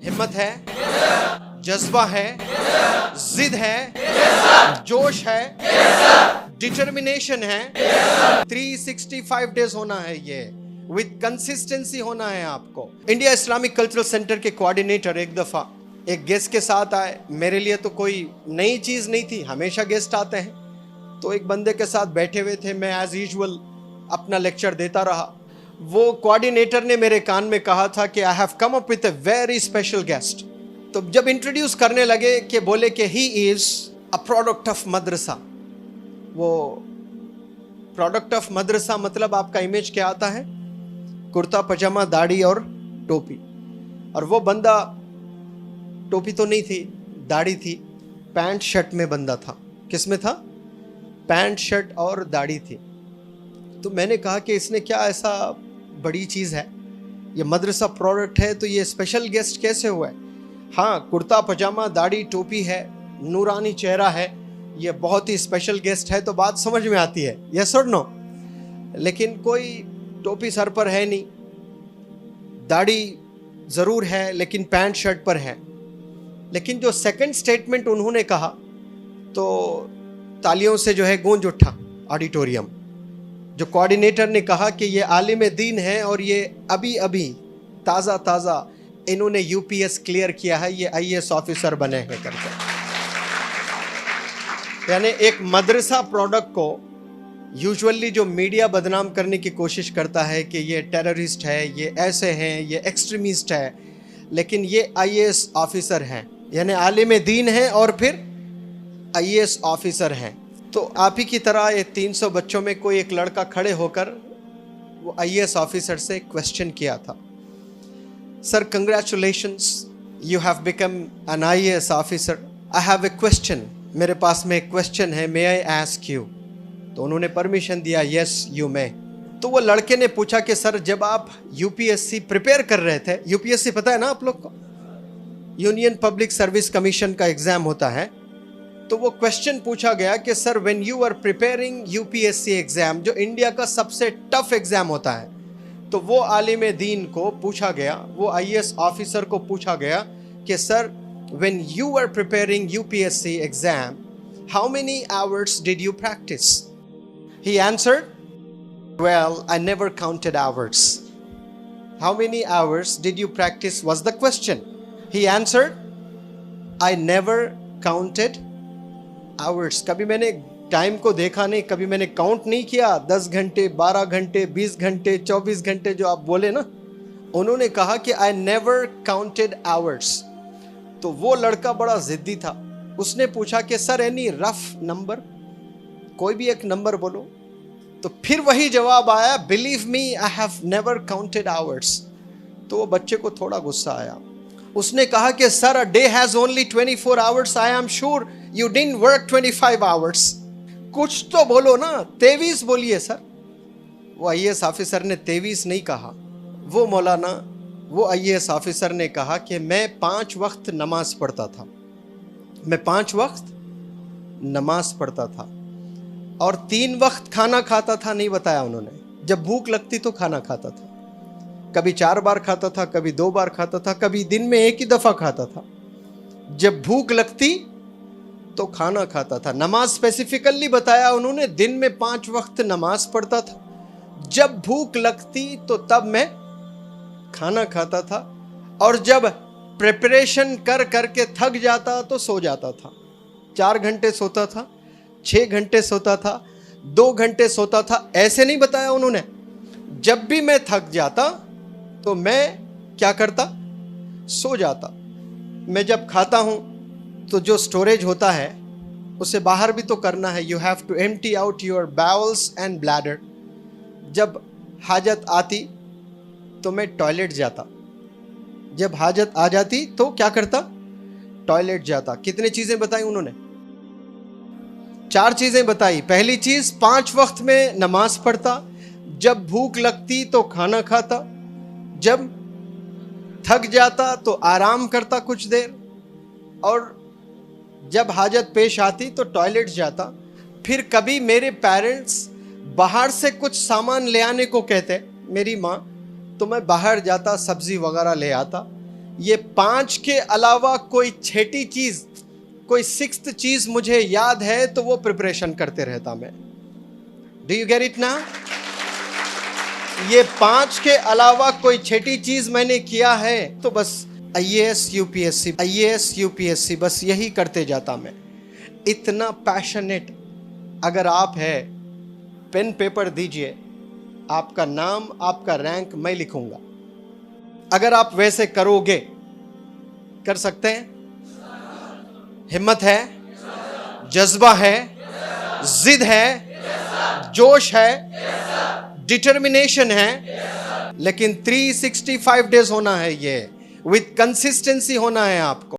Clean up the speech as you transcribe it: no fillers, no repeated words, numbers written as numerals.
हिम्मत है, जज्बा है, जिद है, जोश है, डिटर्मिनेशन है। 365 डेज होना है, ये विद कंसिस्टेंसी होना है आपको। इंडिया इस्लामिक कल्चरल सेंटर के कोऑर्डिनेटर एक दफ़ा एक गेस्ट के साथ आए। मेरे लिए तो कोई नई चीज़ नहीं थी, हमेशा गेस्ट आते हैं। तो एक बंदे के साथ बैठे हुए थे, मैं एज यूजुअल अपना लेक्चर देता रहा। वो कोऑर्डिनेटर ने मेरे कान में कहा था कि I have come up with a very special guest. तो जब इंट्रोड्यूस करने लगे कि बोले कि he is a product of madrasa. वो प्रोडक्ट ऑफ मदरसा मतलब आपका इमेज क्या आता है? कुर्ता पजामा, दाढ़ी और टोपी। और वो बंदा, टोपी तो नहीं थी, दाढ़ी थी, पैंट शर्ट में बंदा था। किस में था? पैंट शर्ट और दाढ़ी थी। तो मैंने कहा कि इसने क्या ऐसा बड़ी चीज़ है, ये मदरसा प्रोडक्ट है, तो ये स्पेशल गेस्ट कैसे हुआ है? हाँ, कुर्ता पजामा, दाढ़ी, टोपी है, नूरानी चेहरा है, ये बहुत ही स्पेशल गेस्ट है, तो बात समझ में आती है, यस और नो। लेकिन कोई टोपी सर पर है नहीं, दाढ़ी ज़रूर है लेकिन पैंट शर्ट पर है। लेकिन जो सेकंड स्टेटमेंट उन्होंने कहा तो तालियों से जो है गूंज उठा ऑडिटोरियम। जो कोऑर्डिनेटर ने कहा कि ये आलिम दीन है और ये अभी अभी ताज़ा इन्होंने यूपीएस क्लियर किया है, ये आईएएस ऑफिसर बने हैं करके। यानी एक मदरसा प्रोडक्ट को यूजुअली जो मीडिया बदनाम करने की कोशिश करता है कि ये टेररिस्ट है, ये ऐसे हैं, ये एक्सट्रीमिस्ट है, लेकिन ये आईएएस ऑफिसर हैं, यानी आलिम दीन है और फिर आईएएस ऑफिसर हैं। तो आप ही की तरह ये 300 बच्चों में कोई एक लड़का खड़े होकर वो आईएएस ऑफिसर से क्वेश्चन किया था, sir congratulations, you have become an IAS officer, I have a question, मेरे पास में एक क्वेश्चन है, मे आई आस्क यू? तो उन्होंने परमिशन दिया, यस यू मे। तो वो लड़के ने पूछा कि सर जब आप यूपीएससी प्रिपेयर कर रहे थे, यूपीएससी पता है ना आप लोग को, यूनियन पब्लिक सर्विस कमीशन का एग्जाम होता है, तो वो क्वेश्चन पूछा गया कि sir when you are preparing UPSC exam, जो इंडिया का सबसे टफ एग्जाम होता है, तो वो आलिम दीन को पूछा गया, वो आईएएस ऑफिसर को पूछा गया कि sir when you are preparing UPSC exam, how many hours did you practice? He answered, well, I never counted hours. How many hours did you practice was the question. He answered, I never counted hours. कभी मैंने time को देखा नहीं, कभी मैंने count नहीं किया। 10 घंटे, 12 घंटे, 20 घंटे, 24 घंटे जो आप बोले ना, उन्होंने कहा कि I never counted hours. तो वो लड़का बड़ा जिद्दी था, उसने पूछा कि सर एनी रफ नंबर, कोई भी एक नंबर बोलो। तो फिर वही जवाब आया, believe me I have never counted hours. तो वो बच्चे को थोड़ा गुस्सा आया, उसने कहा कि sir a day has only 24 hours, I am sure you didn't work 25 hours. कुछ तो बोलो ना, 23 बोलिए सर। वो आईएएस ऑफिसर ने 23 नहीं कहा, वो मौलाना, वो आईएएस ऑफिसर ने कहा कि मैं 5 वक्त नमाज पढ़ता था, मैं 5 वक्त नमाज पढ़ता था और 3 वक्त खाना खाता था। नहीं बताया उन्होंने। जब भूख लगती तो खाना खाता था, कभी 4 बार खाता था, कभी 2 बार खाता था, कभी दिन में एक ही दफ़ा खाता था। जब भूख लगती तो खाना खाता था। नमाज स्पेसिफिकली बताया उन्होंने, दिन में 5 वक्त नमाज पढ़ता था, जब भूख लगती तो तब मैं खाना खाता था, और जब प्रिपरेशन कर करके थक जाता तो सो जाता था। 4 घंटे सोता था, 6 घंटे सोता था, 2 घंटे सोता था, ऐसे नहीं बताया उन्होंने। जब भी मैं थक जाता तो मैं क्या करता? सो जाता। मैं जब खाता हूँ तो जो स्टोरेज होता है उसे बाहर भी तो करना है, you have to empty out your bowels and bladder. जब हाजत आती तो मैं टॉयलेट जाता, जब हाजत आ जाती तो क्या करता? टॉयलेट जाता। कितनी चीज़ें बताई उन्होंने? 4 चीज़ें बताई। पहली चीज़, 5 वक्त में नमाज पढ़ता, जब भूख लगती तो खाना खाता, जब थक जाता तो आराम करता कुछ देर, और जब हाजत पेश आती तो टॉयलेट जाता। फिर कभी मेरे पेरेंट्स बाहर से कुछ सामान ले आने को कहते, मेरी माँ, तो मैं बाहर जाता, सब्ज़ी वगैरह ले आता, یہ 5 کے علاوہ کوئی چھٹی چیز، کوئی 6th چیز مجھے یاد ہے تو وہ پریپریشن کرتے رہتا میں. ڈو یو گیٹ اٹ نا؟ یہ 5 کے علاوہ کوئی چھٹی چیز میں نے کیا ہے تو بس IAS UPSC بس یہی کرتے جاتا میں. اتنا پیشنیٹ اگر آپ ہے، پین پیپر دیجئے، آپ کا نام، آپ کا رینک میں لکھوں گا. اگر آپ ویسے کرو گے، کر سکتے ہیں؟ ہمت ہے، جذبہ ہے، ضد ہے، جوش ہے، ڈٹرمنیشن ہے. لیکن 365 ڈیز ہونا ہے، یہ وتھ کنسسٹنسی ہونا ہے آپ کو.